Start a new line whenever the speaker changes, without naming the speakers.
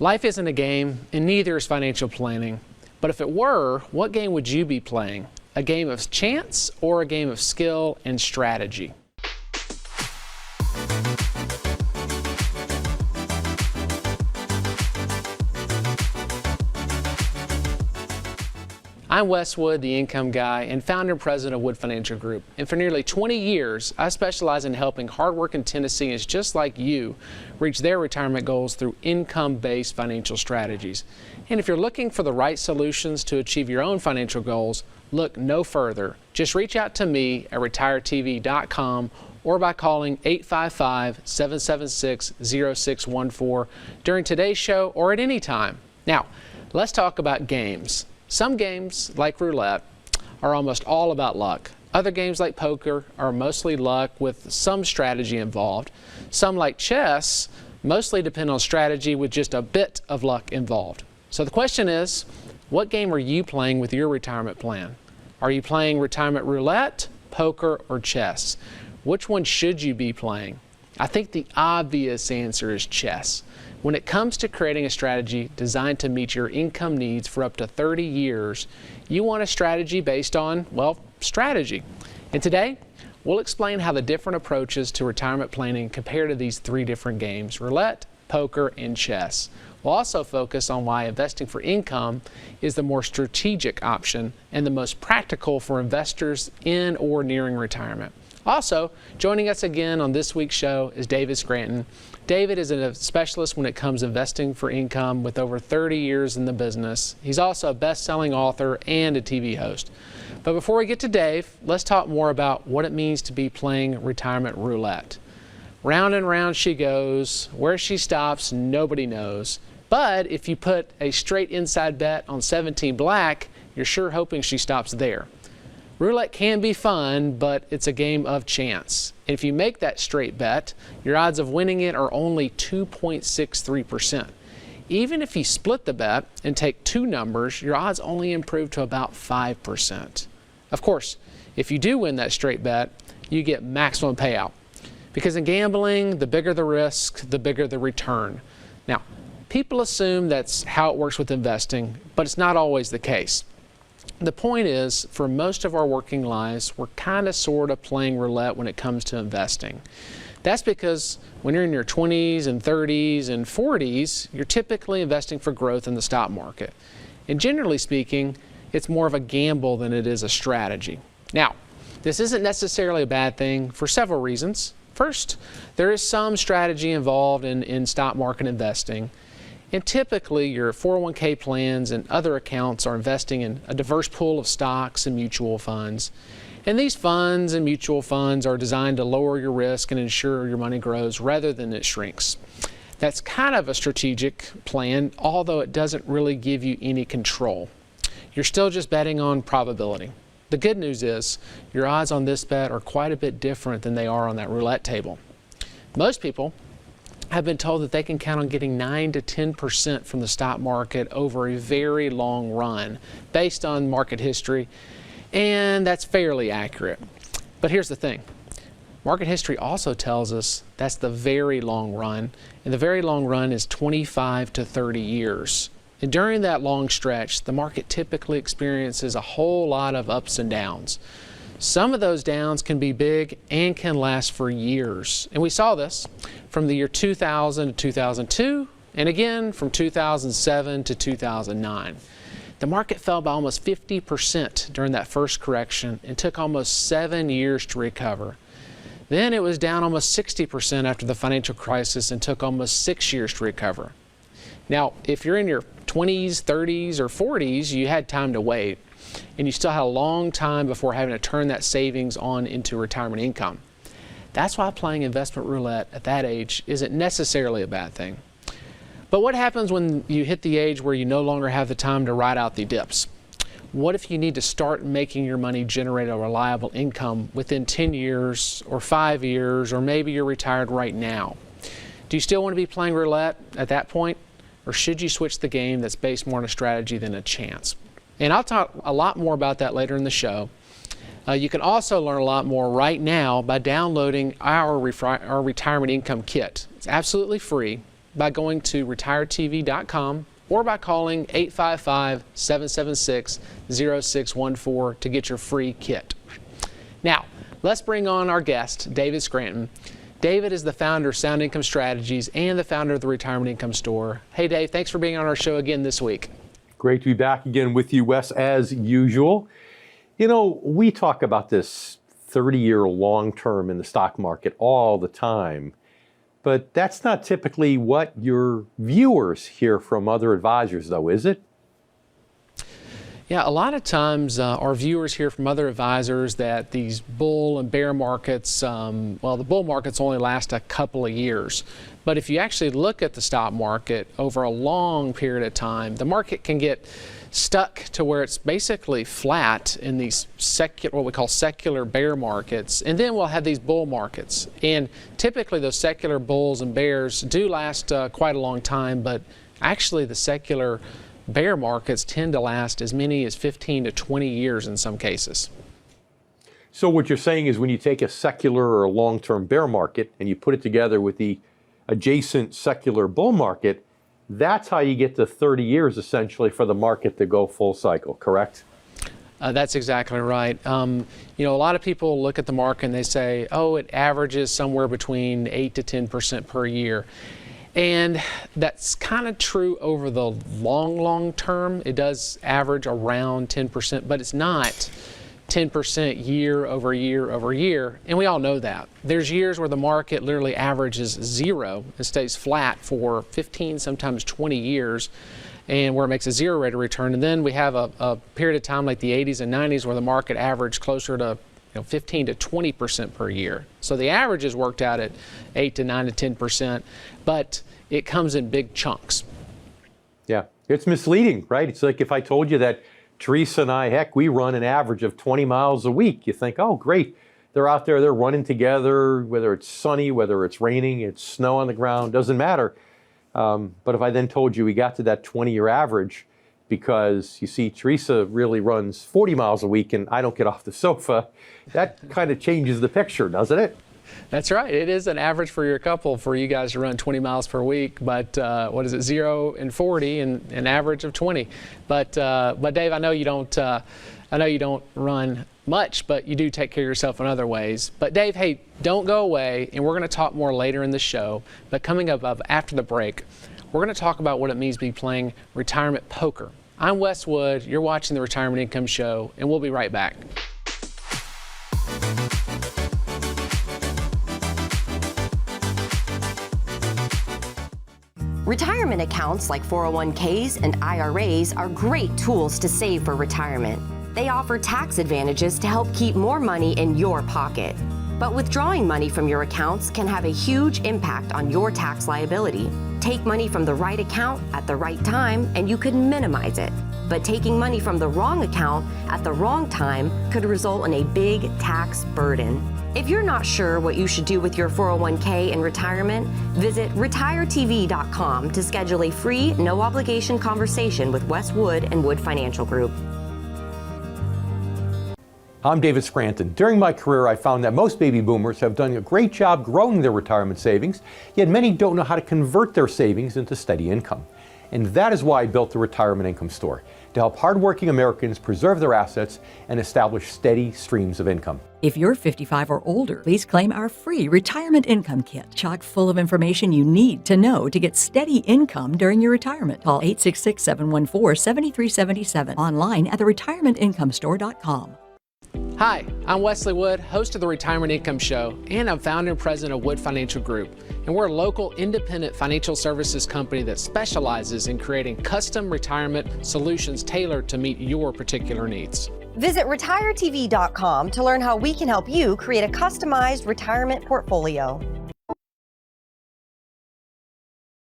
Life isn't a game, and neither is financial planning. But if it were, what game would you be playing? A game of chance or a game of skill and strategy? I'm Wes Wood, the income guy and founder and president of Wood Financial Group. And for nearly 20 years, I specialize in helping hardworking Tennesseans just like you reach their retirement goals through income-based financial strategies. And if you're looking for the right solutions to achieve your own financial goals, look no further. Just reach out to me at retiretv.com or by calling 855-776-0614 during today's show or at any time. Now, let's talk about games. Some games, like roulette, are almost all about luck. Other games like poker are mostly luck with some strategy involved. Some, like chess, mostly depend on strategy with just a bit of luck involved. So the question is, what game are you playing with your retirement plan? Are you playing retirement roulette, poker, or chess? Which one should you be playing? I think the obvious answer is chess. When it comes to creating a strategy designed to meet your income needs for up to 30 years, you want a strategy based on, well, strategy. And today, we'll explain how the different approaches to retirement planning compare to these three different games: roulette, poker, and chess. We'll also focus on why investing for income is the more strategic option and the most practical for investors in or nearing retirement. Also, joining us again on this week's show is David Scranton. David is a specialist when it comes to investing for income with over 30 years in the business. He's also a best-selling author and a TV host. But before we get to Dave, let's talk more about what it means to be playing retirement roulette. Round and round she goes. Where she stops, nobody knows. But if you put a straight inside bet on 17 black, you're sure hoping she stops there. Roulette can be fun, but it's a game of chance. And if you make that straight bet, your odds of winning it are only 2.63%. Even if you split the bet and take two numbers, your odds only improve to about 5%. Of course, if you do win that straight bet, you get maximum payout. Because in gambling, the bigger the risk, the bigger the return. Now, people assume that's how it works with investing, but it's not always the case. The point is, for most of our working lives, we're kind of sort of playing roulette when it comes to investing. That's because when you're in your 20s and 30s and 40s, you're typically investing for growth in the stock market. And generally speaking, it's more of a gamble than it is a strategy. Now, this isn't necessarily a bad thing for several reasons. First, there is some strategy involved in stock market investing. And typically, your 401k plans and other accounts are investing in a diverse pool of stocks and mutual funds. And these funds and mutual funds are designed to lower your risk and ensure your money grows rather than it shrinks. That's kind of a strategic plan, although it doesn't really give you any control. You're still just betting on probability. The good news is your odds on this bet are quite a bit different than they are on that roulette table. Most people have been told that they can count on getting 9 to 10% from the stock market over a very long run based on market history, and that's fairly accurate. But here's the thing. Market history also tells us that's the very long run, and the very long run is 25 to 30 years. And during that long stretch, the market typically experiences a whole lot of ups and downs. Some of those downs can be big and can last for years. And we saw this from the year 2000 to 2002, and again from 2007 to 2009. The market fell by almost 50% during that first correction and took almost 7 years to recover. Then it was down almost 60% after the financial crisis and took almost 6 years to recover. Now, if you're in your 20s, 30s, or 40s, you had time to wait, and you still had a long time before having to turn that savings on into retirement income. That's why playing investment roulette at that age isn't necessarily a bad thing. But what happens when you hit the age where you no longer have the time to ride out the dips? What if you need to start making your money generate a reliable income within 10 years or 5 years, or maybe you're retired right now? Do you still want to be playing roulette at that point? Or should you switch the game that's based more on a strategy than a chance? And I'll talk a lot more about that later in the show. You can also learn a lot more right now by downloading our retirement income kit. It's absolutely free. by going to retiretv.com or by calling 855-776-0614 to get your free kit. Now, let's bring on our guest, David Scranton. David is the founder of Sound Income Strategies and the founder of the Retirement Income Store. Hey, Dave, thanks for being on our show again this week.
Great to be back again with you, Wes, as usual. You know, we talk about this 30-year long term in the stock market all the time, but that's not typically what your viewers hear from other advisors, though, is it?
Yeah, a lot of times our viewers hear from other advisors that these bull and bear markets, well, the bull markets only last a couple of years. But if you actually look at the stock market over a long period of time, the market can get stuck to where it's basically flat in these what we call secular bear markets, and then we'll have these bull markets. And typically those secular bulls and bears do last quite a long time, but actually the secular bear markets tend to last as many as 15 to 20 years in some cases.
So what you're saying is when you take a secular or a long-term bear market and you put it together with the adjacent secular bull market, that's how you get to 30 years essentially for the market to go full cycle, correct?
That's exactly right. You know, a lot of people look at the market and they say, oh, it averages somewhere between 8 to 10% per year. And that's kind of true over the long term. It does average around 10%, but it's not 10% year over year over year. And we all know that. There's years where the market literally averages zero and stays flat for 15, sometimes 20 years, and where it makes a zero rate of return. And then we have a period of time like the 80s and 90s where the market averaged closer to 15 to 20% per year. So the average is worked out at 8 to 9 to 10%, but it comes in big chunks.
Yeah, it's misleading, right? It's like if I told you that Teresa and I, heck, we run an average of 20 miles a week. You think, oh, great. They're out there, they're running together, whether it's sunny, whether it's raining, it's snow on the ground, doesn't matter. But if I then told you we got to that 20-year average, because you see, Teresa really runs 40 miles a week and I don't get off the sofa, that kind of changes the picture, doesn't it?
That's right. It is an average for your couple for you guys to run 20 miles per week, but what is it, 0 and 40 and an average of 20. But Dave, I know you don't run much, but you do take care of yourself in other ways. But Dave, hey, don't go away, and we're going to talk more later in the show. But coming up after the break, we're going to talk about what it means to be playing retirement poker. I'm Wes Wood, you're watching the Retirement Income Show, and we'll be right back.
Retirement accounts like 401ks and IRAs are great tools to save for retirement. They offer tax advantages to help keep more money in your pocket. But withdrawing money from your accounts can have a huge impact on your tax liability. Take money from the right account at the right time and you could minimize it. But taking money from the wrong account at the wrong time could result in a big tax burden. If you're not sure what you should do with your 401k in retirement, visit retiretv.com to schedule a free, no-obligation conversation with Wes Wood and Wood Financial Group.
I'm David Scranton. During my career, I found that most baby boomers have done a great job growing their retirement savings, yet many don't know how to convert their savings into steady income. And that is why I built the Retirement Income Store, to help hardworking Americans preserve their assets and establish steady streams of income.
If you're 55 or older, please claim our free Retirement Income Kit, chock full of information you need to know to get steady income during your retirement. Call 866-714-7377, online at theretirementinComestore.com.
Hi, I'm Wesley Wood, host of the Retirement Income Show, and I'm founder and president of Wood Financial Group. And we're a local independent financial services company that specializes in creating custom retirement solutions tailored to meet your particular needs.
Visit retiretv.com to learn how we can help you create a customized retirement portfolio.